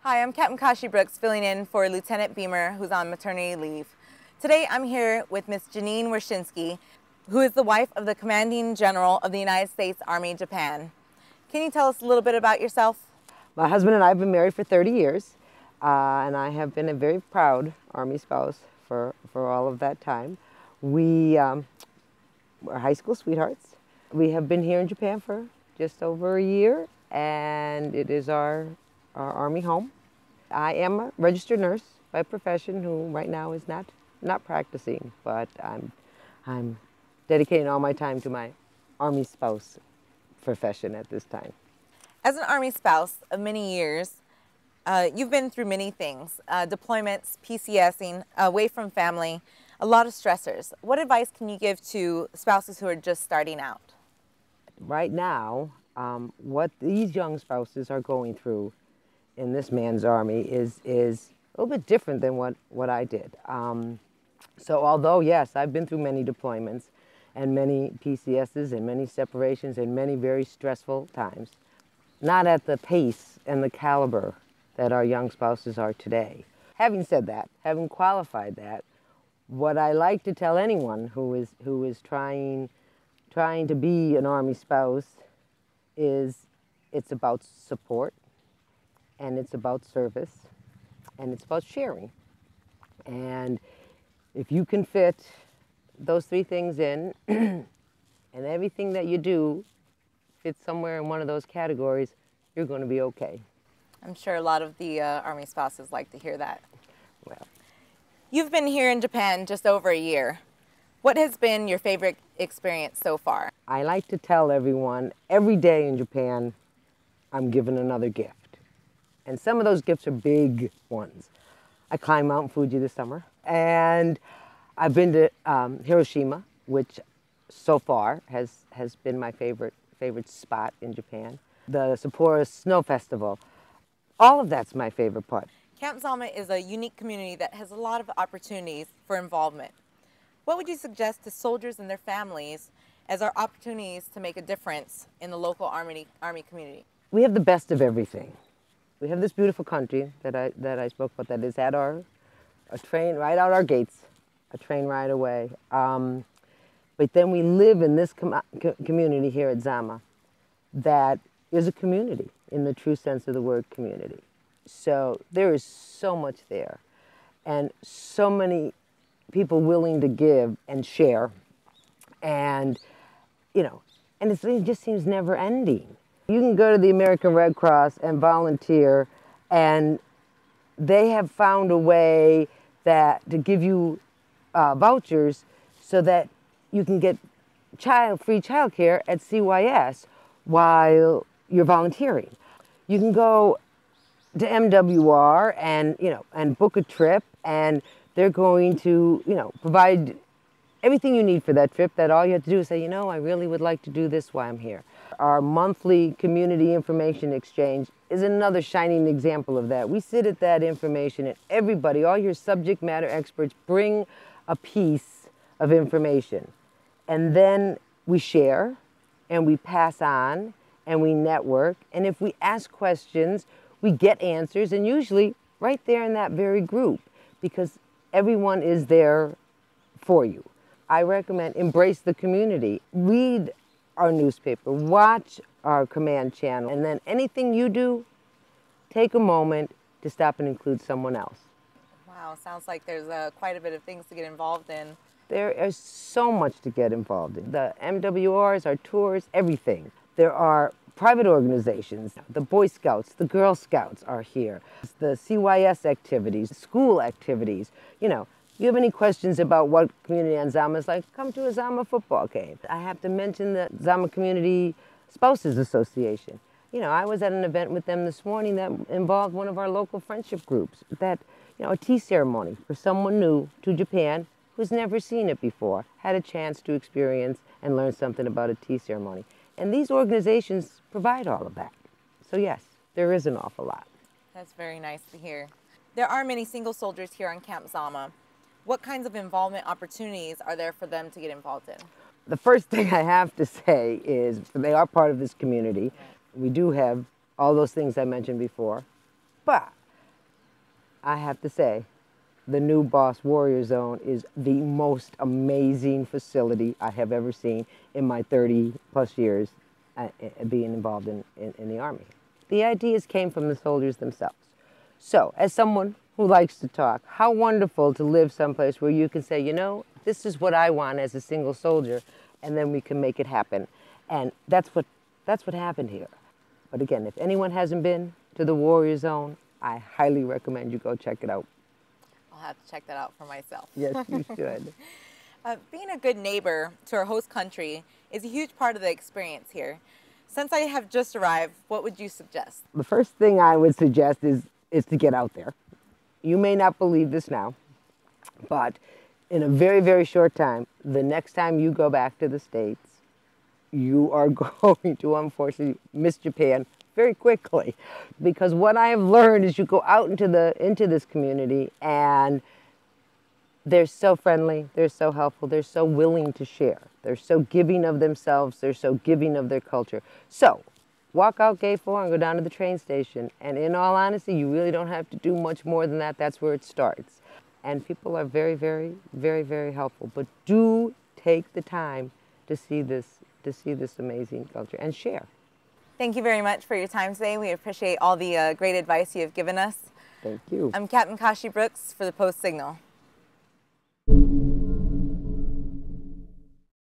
Hi, I'm Captain Kashi Brooks, filling in for Lieutenant Beamer, who's on maternity leave. Today I'm here with Miss Janine Wershinsky, who is the wife of the Commanding General of the United States Army Japan. Can you tell us a little bit about yourself? My husband and I have been married for 30 years, and I have been a very proud Army spouse for all of that time. We are high school sweethearts. We have been here in Japan for just over a year, and it is our Army home. I am a registered nurse by profession who right now is not practicing, but I'm dedicating all my time to my Army spouse profession at this time. As an Army spouse of many years, you've been through many things, deployments, PCSing, away from family, a lot of stressors. What advice can you give to spouses who are just starting out? Right now, what these young spouses are going through in this man's Army is a little bit different than what I did. So although, yes, I've been through many deployments and many PCSs and many separations and many very stressful times, not at the pace and the caliber that our young spouses are today. Having said that, having qualified that, what I like to tell anyone who is trying to be an Army spouse is it's about support, and it's about service, and it's about sharing. And if you can fit those three things in, and everything that you do fits somewhere in one of those categories, you're going to be okay. I'm sure a lot of the Army spouses like to hear that. Well, You've been here in Japan just over a year. What has been your favorite experience so far? I like to tell everyone, every day in Japan, I'm given another gift. And some of those gifts are big ones. I climbed Mount Fuji this summer, and I've been to Hiroshima, which so far has been my favorite spot in Japan. The Sapporo Snow Festival. All of that's my favorite part. Camp Zama is a unique community that has a lot of opportunities for involvement. What would you suggest to soldiers and their families as our opportunities to make a difference in the local Army community? We have the best of everything. We have this beautiful country that I spoke about that is at a train right out our gates, a train ride away. But then we live in this community here at Zama that is a community in the true sense of the word community. So there is so much there and so many people willing to give and share, and it just seems never ending. You can go to the American Red Cross and volunteer, and they have found a way to give you vouchers so that you can get free childcare at CYS while you're volunteering. You can go to MWR and book a trip, and they're going to provide everything you need for that trip. That all you have to do is say, I really would like to do this while I'm here. Our monthly community information exchange is another shining example of that. We sit at that information, and everybody, all your subject matter experts, bring a piece of information. And then we share, and we pass on, and we network. And if we ask questions, we get answers, and usually right there in that very group, because everyone is there for you. I recommend embrace the community. Read our newspaper, watch our command channel, and then anything you do, take a moment to stop and include someone else. Wow, sounds like there's quite a bit of things to get involved in. There is so much to get involved in. The MWRs, our tours, everything. There are private organizations, the Boy Scouts, the Girl Scouts are here. The CYS activities, school activities, If you have any questions about what Community on Zama is like, come to a Zama football game. I have to mention the Zama Community Spouses Association. I was at an event with them this morning that involved one of our local friendship groups. A tea ceremony for someone new to Japan who's never seen it before, had a chance to experience and learn something about a tea ceremony. And these organizations provide all of that. So yes, there is an awful lot. That's very nice to hear. There are many single soldiers here on Camp Zama. What kinds of involvement opportunities are there for them to get involved in? The first thing I have to say is they are part of this community. We do have all those things I mentioned before. But I have to say, the new Boss Warrior Zone is the most amazing facility I have ever seen in my 30 plus years being involved in the Army. The ideas came from the soldiers themselves. So, as someone who likes to talk, how wonderful to live someplace where you can say, you know, this is what I want as a single soldier, and then we can make it happen. And that's what happened here. But again, if anyone hasn't been to the Warrior Zone, I highly recommend you go check it out. I'll have to check that out for myself. Yes, you should. Being a good neighbor to our host country is a huge part of the experience here. Since I have just arrived, what would you suggest? The first thing I would suggest is to get out there. You may not believe this now, but in a very, very short time, the next time you go back to the States, you are going to unfortunately miss Japan very quickly, because what I have learned is you go out into this community and they're so friendly, they're so helpful, they're so willing to share, they're so giving of themselves, they're so giving of their culture. So walk out Gate 4 and go down to the train station, and in all honesty, you really don't have to do much more than that. That's where it starts. And people are very, very, very, very helpful. But do take the time to see this amazing culture and share. Thank you very much for your time today. We appreciate all the great advice you have given us. Thank you. I'm Captain Kashi Brooks for the Post Signal.